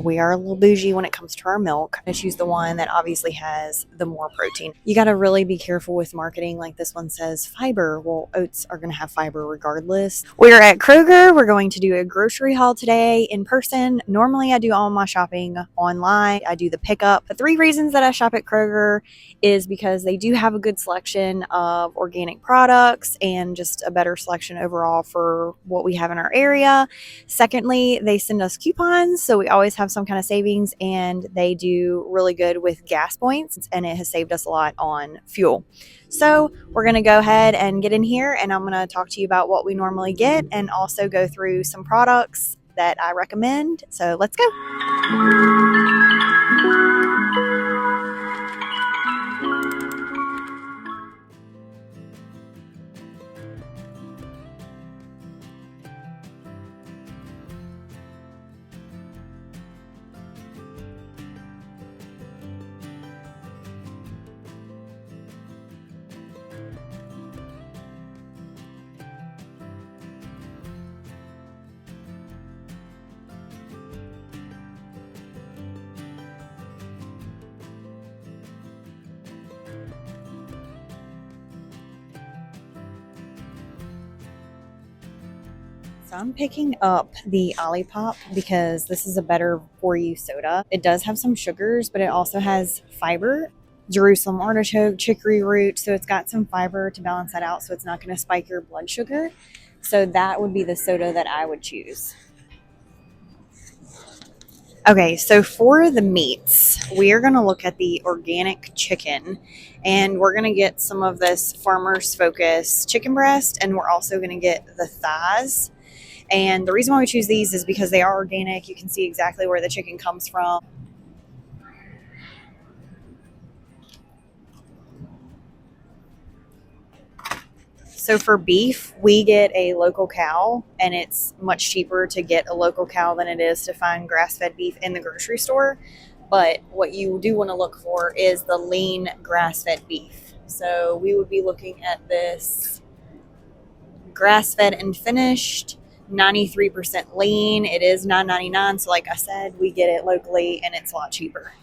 We are a little bougie when it comes to our milk. I choose the one that obviously has the more protein. You got to really be careful with marketing. Like this one says fiber. Well, oats are going to have fiber regardless. We're at Kroger. We're going to do a grocery haul today in person. Normally I do all my shopping online. I do the pickup. The 3 reasons that I shop at Kroger is because they do have a good selection of organic products and just a better selection overall for what we have in our area. Secondly, they send us coupons, so we always have some kind of savings, and they do really good with gas points, and it has saved us a lot on fuel. So we're going to go ahead and get in here, and I'm going to talk to you about what we normally get and also go through some products that I recommend. So let's go. So I'm picking up the Olipop because this is a better for you soda. It does have some sugars, but it also has fiber, Jerusalem artichoke, chicory root. So it's got some fiber to balance that out, so it's not going to spike your blood sugar. So that would be the soda that I would choose. Okay, so for the meats, we are going to look at the organic chicken, and we're going to get some of this Farmer's Focus chicken breast, and we're also going to get the thighs. And the reason why we choose these is because they are organic. You can see exactly where the chicken comes from. So for beef, we get a local cow, and it's much cheaper to get a local cow than it is to find grass-fed beef in the grocery store. But what you do want to look for is the lean grass-fed beef. So we would be looking at this grass-fed and finished, 93% lean. It is $9.99. So like I said, we get it locally and it's a lot cheaper.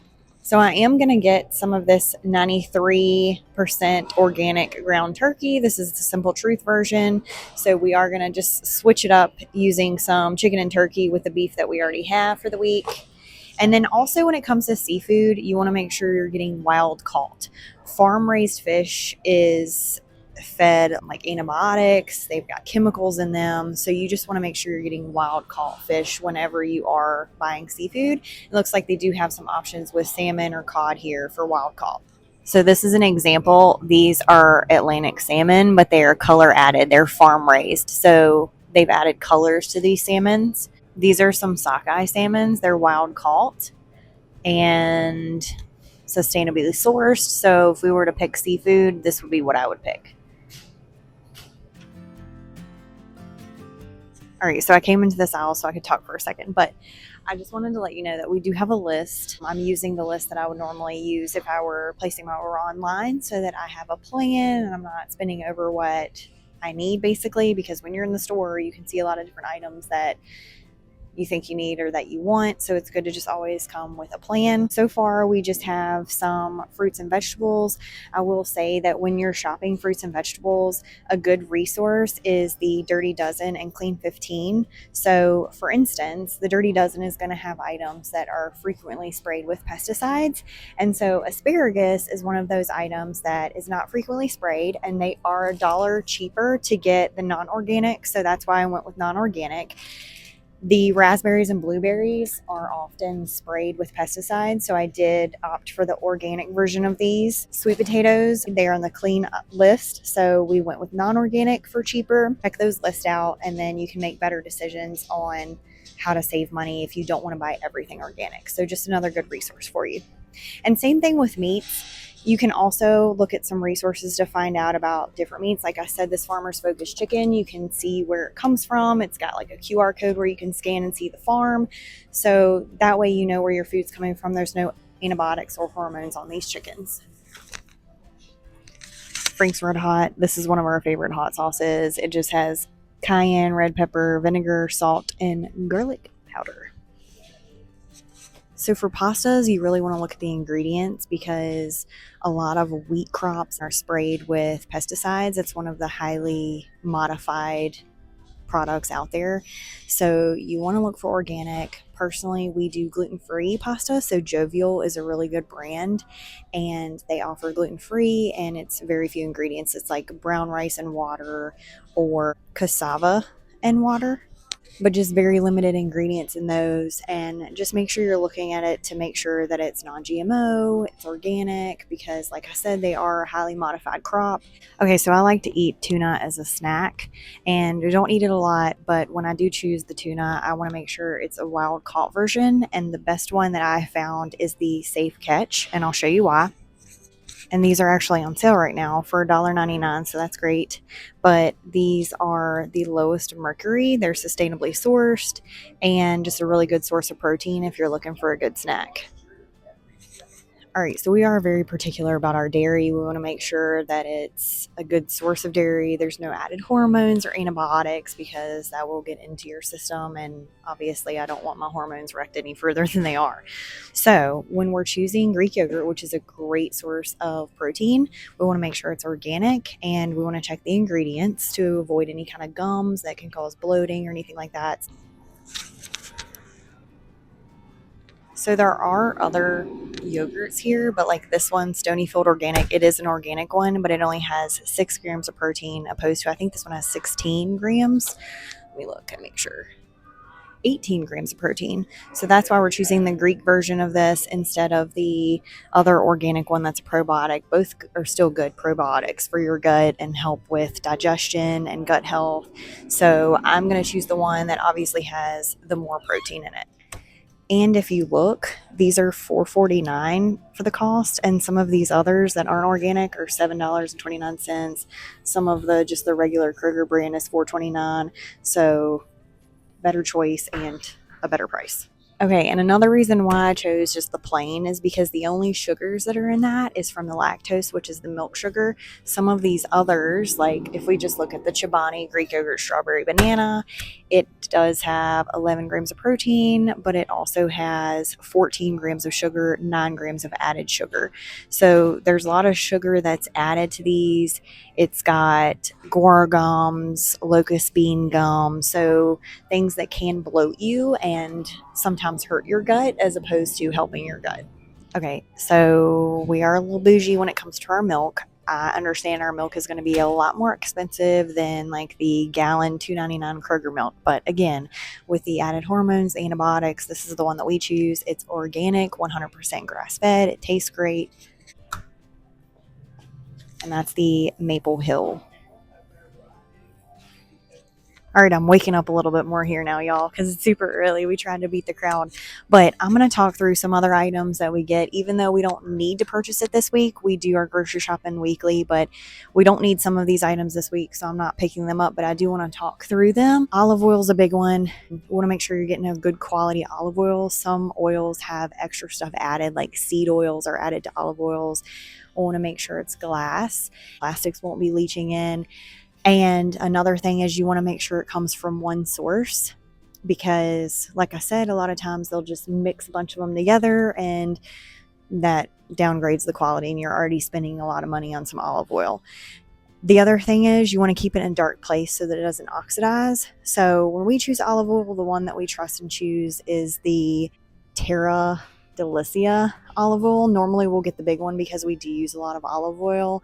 So I am going to get some of this 93% organic ground turkey. This is the Simple Truth version. So we are going to just switch it up using some chicken and turkey with the beef that we already have for the week. And then also when it comes to seafood, you want to make sure you're getting wild caught. Farm raised fish is fed like antibiotics, they've got chemicals in them, so you just want to make sure you're getting wild caught fish whenever you are buying seafood. It looks like they do have some options with salmon or cod here for wild caught. So this is an example. These are Atlantic salmon, but they are color added. They're farm raised, so they've added colors to these salmons. These are some sockeye salmons. They're wild caught and sustainably sourced. So if we were to pick seafood, this would be what I would pick. All right, so I came into this aisle so I could talk for a second, but I just wanted to let you know that we do have a list. I'm using the list that I would normally use if I were placing my order online so that I have a plan and I'm not spending over what I need basically, because when you're in the store, you can see a lot of different items that you think you need or that you want. So it's good to just always come with a plan. So far, we just have some fruits and vegetables. I will say that when you're shopping fruits and vegetables, a good resource is the Dirty Dozen and Clean 15. So for instance, the Dirty Dozen is going to have items that are frequently sprayed with pesticides. And so asparagus is one of those items that is not frequently sprayed, and they are $1 cheaper to get the non-organic. So that's why I went with non-organic. The raspberries and blueberries are often sprayed with pesticides, so I did opt for the organic version of these. Sweet potatoes, they are on the clean list, so we went with non-organic for cheaper. Check those lists out, and then you can make better decisions on how to save money if you don't want to buy everything organic. So just another good resource for you. And same thing with meats. You can also look at some resources to find out about different meats. Like I said, this Farmer's Focus chicken, you can see where it comes from. It's got like a QR code where you can scan and see the farm. So that way you know where your food's coming from. There's no antibiotics or hormones on these chickens. Frank's Red Hot. This is one of our favorite hot sauces. It just has cayenne, red pepper, vinegar, salt, and garlic powder. So for pastas, you really want to look at the ingredients because a lot of wheat crops are sprayed with pesticides. It's one of the highly modified products out there. So you want to look for organic. Personally, we do gluten-free pasta. So Jovial is a really good brand and they offer gluten-free and it's very few ingredients. It's like brown rice and water or cassava and water, but just very limited ingredients in those. And just make sure you're looking at it to make sure that it's non-GMO, it's organic, because like I said, they are a highly modified crop. Okay, so I like to eat tuna as a snack and I don't eat it a lot, but when I do choose the tuna, I want to make sure it's a wild caught version. And the best one that I found is the safe catch, and I'll show you why. And these are actually on sale right now for $1.99, so that's great. But these are the lowest of mercury. They're sustainably sourced and just a really good source of protein if you're looking for a good snack. All right, so we are very particular about our dairy. We want to make sure that it's a good source of dairy. There's no added hormones or antibiotics because that will get into your system. And obviously, I don't want my hormones wrecked any further than they are. So, when we're choosing Greek yogurt, which is a great source of protein, we want to make sure it's organic and we want to check the ingredients to avoid any kind of gums that can cause bloating or anything like that. So there are other yogurts here, but like this one, Stonyfield Organic, it is an organic one, but it only has 6 grams of protein opposed to, I think this one has 16 grams. Let me look and make sure. 18 grams of protein. So that's why we're choosing the Greek version of this instead of the other organic one that's a probiotic. Both are still good probiotics for your gut and help with digestion and gut health. So I'm going to choose the one that obviously has the more protein in it. And if you look, these are $4.49 for the cost, and some of these others that aren't organic are $7.29. Some of the just the regular Kroger brand is $4.29. So better choice and a better price. Okay, and another reason why I chose just the plain is because the only sugars that are in that is from the lactose, which is the milk sugar. Some of these others, like if we just look at the Chobani Greek yogurt strawberry banana, it does have 11 grams of protein, but it also has 14 grams of sugar, 9 grams of added sugar. So there's a lot of sugar that's added to these. It's got guar gums, locust bean gum, so things that can bloat you and sometimes hurt your gut as opposed to helping your gut. Okay, so we are a little bougie when it comes to our milk. I understand our milk is going to be a lot more expensive than like the gallon $2.99 Kroger milk. But again, with the added hormones, antibiotics, this is the one that we choose. It's organic, 100% grass fed. It tastes great. And that's the Maple Hill. All right, I'm waking up a little bit more here now, y'all, because it's super early. We tried to beat the crowd. But I'm going to talk through some other items that we get. Even though we don't need to purchase it this week, we do our grocery shopping weekly, but we don't need some of these items this week, so I'm not picking them up. But I do want to talk through them. Olive oil is a big one. You want to make sure you're getting a good quality olive oil. Some oils have extra stuff added, like seed oils are added to olive oils. I want to make sure it's glass. Plastics won't be leaching in. And another thing is you want to make sure it comes from one source because, like I said, a lot of times they'll just mix a bunch of them together and that downgrades the quality and you're already spending a lot of money on some olive oil. The other thing is you want to keep it in a dark place so that it doesn't oxidize. So when we choose olive oil, the one that we trust and choose is the Terra Delicia olive oil. Normally we'll get the big one because we do use a lot of olive oil,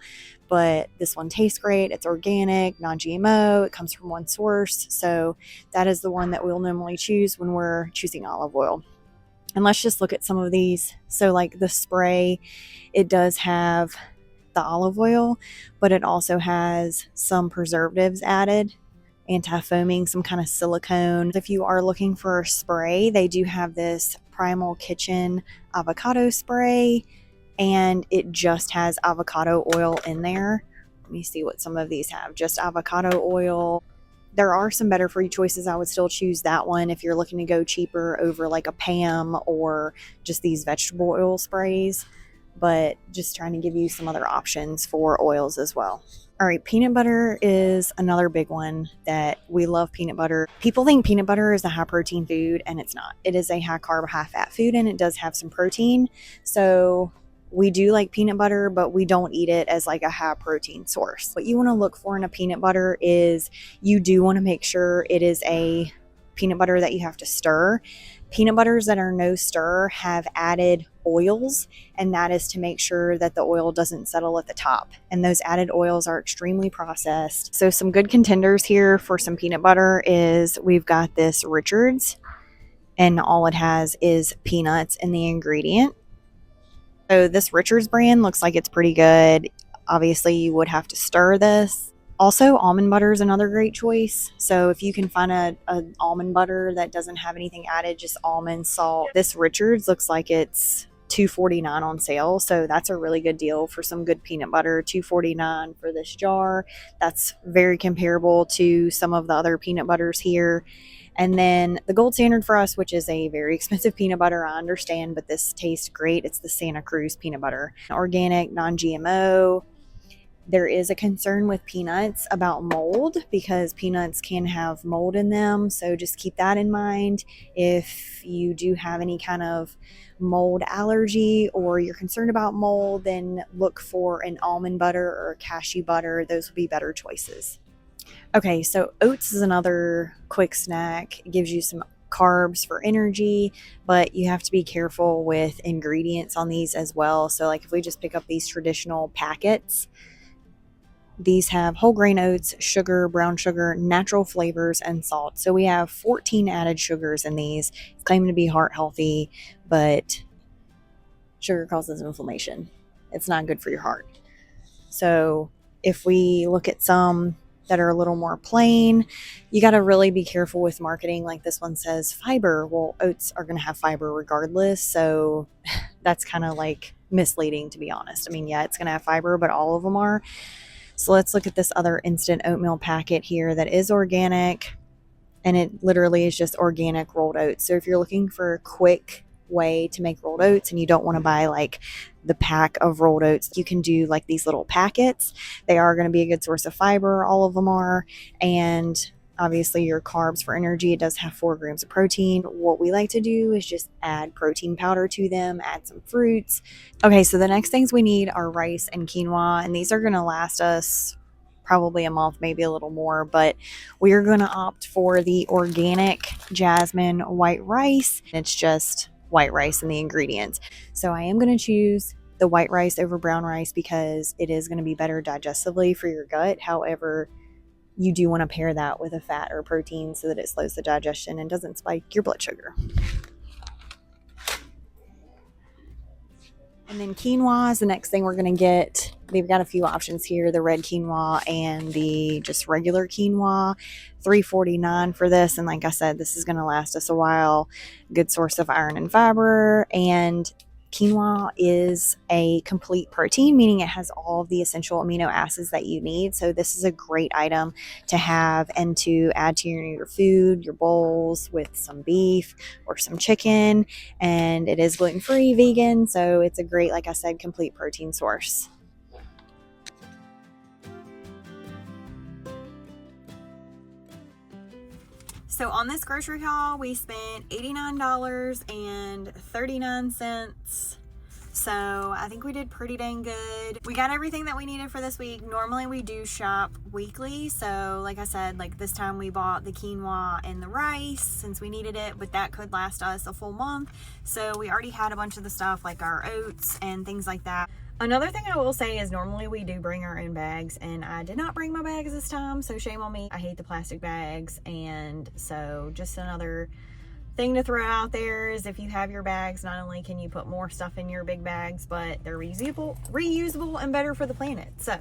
but this one tastes great. It's organic, non-GMO. It comes from one source. So that is the one that we'll normally choose when we're choosing olive oil. And let's just look at some of these. So like the spray, it does have the olive oil, but it also has some preservatives added, anti-foaming, some kind of silicone. If you are looking for a spray, they do have this Primal Kitchen avocado spray, and it just has avocado oil in there. Let me see what some of these have. Just avocado oil. There are some better for you choices. I would still choose that one if you're looking to go cheaper over like a Pam or just these vegetable oil sprays, but just trying to give you some other options for oils as well. All right, peanut butter is another big one that we love peanut butter. People think peanut butter is a high protein food, and it's not. It is a high carb, high fat food, and it does have some protein. So we do like peanut butter, but we don't eat it as like a high protein source. What you want to look for in a peanut butter is you do want to make sure it is a peanut butter that you have to stir. Peanut butters that are no stir have added oils, and that is to make sure that the oil doesn't settle at the top. And those added oils are extremely processed. So some good contenders here for some peanut butter is we've got this Richards, and all it has is peanuts in the ingredient. So this Richards brand looks like it's pretty good. Obviously, you would have to stir this. Also, almond butter is another great choice. So if you can find a almond butter that doesn't have anything added, just almond, salt. This Richards looks like it's $2.49 on sale. So that's a really good deal for some good peanut butter. $2.49 for this jar. That's very comparable to some of the other peanut butters here. And then the gold standard for us, which is a very expensive peanut butter, I understand, but this tastes great. It's the Santa Cruz peanut butter. Organic, non-GMO. There is a concern with peanuts about mold because peanuts can have mold in them. So just keep that in mind. If you do have any kind of mold allergy or you're concerned about mold, then look for an almond butter or cashew butter. Those will be better choices. Okay, so oats is another quick snack. It gives you some carbs for energy, but you have to be careful with ingredients on these as well. So like if we just pick up these traditional packets, these have whole grain oats, sugar, brown sugar, natural flavors, and salt. So we have 14 added sugars in these. It's claimed to be heart healthy, but sugar causes inflammation. It's not good for your heart. So if we look at some that are a little more plain, you got to really be careful with marketing. Like this one says fiber. Well, oats are going to have fiber regardless. So that's kind of like misleading, to be honest. I mean, yeah, it's going to have fiber, but all of them are. So let's look at this other instant oatmeal packet here that is organic, and it literally is just organic rolled oats. So if you're looking for a quick way to make rolled oats and you don't want to buy like the pack of rolled oats, you can do like these little packets. They are going to be a good source of fiber, all of them are, and obviously your carbs for energy. It does have 4 grams of protein. What we like to do is just add protein powder to them, add some fruits. Okay, so the next things we need are rice and quinoa, and these are going to last us probably a month, maybe a little more, but we are going to opt for the organic jasmine white rice. It's just white rice in the ingredients. So I am going to choose the white rice over brown rice because it is going to be better digestively for your gut. However, you do want to pair that with a fat or protein so that it slows the digestion and doesn't spike your blood sugar. And then quinoa is the next thing we're going to get. They've got a few options here, the red quinoa and the just regular quinoa. $3.49 for this. And like I said, this is going to last us a while. Good source of iron and fiber. And quinoa is a complete protein, meaning it has all of the essential amino acids that you need. So this is a great item to have and to add to your food, your bowls with some beef or some chicken. And it is gluten-free, vegan. So it's a great, like I said, complete protein source. So on this grocery haul, we spent $89.39. So I think we did pretty dang good. We got everything that we needed for this week. Normally we do shop weekly. So like I said, like this time we bought the quinoa and the rice since we needed it, but that could last us a full month. So we already had a bunch of the stuff like our oats and things like that. Another thing I will say is normally we do bring our own bags, and I did not bring my bags this time, so shame on me. I hate the plastic bags, and so just another thing to throw out there is if you have your bags, not only can you put more stuff in your big bags, but they're reusable and better for the planet. So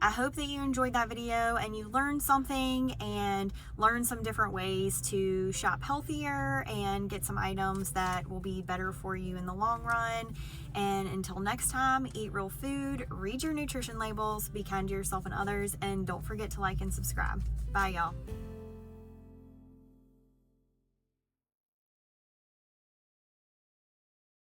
I hope that you enjoyed that video and you learned something and learned some different ways to shop healthier and get some items that will be better for you in the long run. And until next time, eat real food, read your nutrition labels, be kind to yourself and others, and don't forget to like and subscribe. Bye, y'all.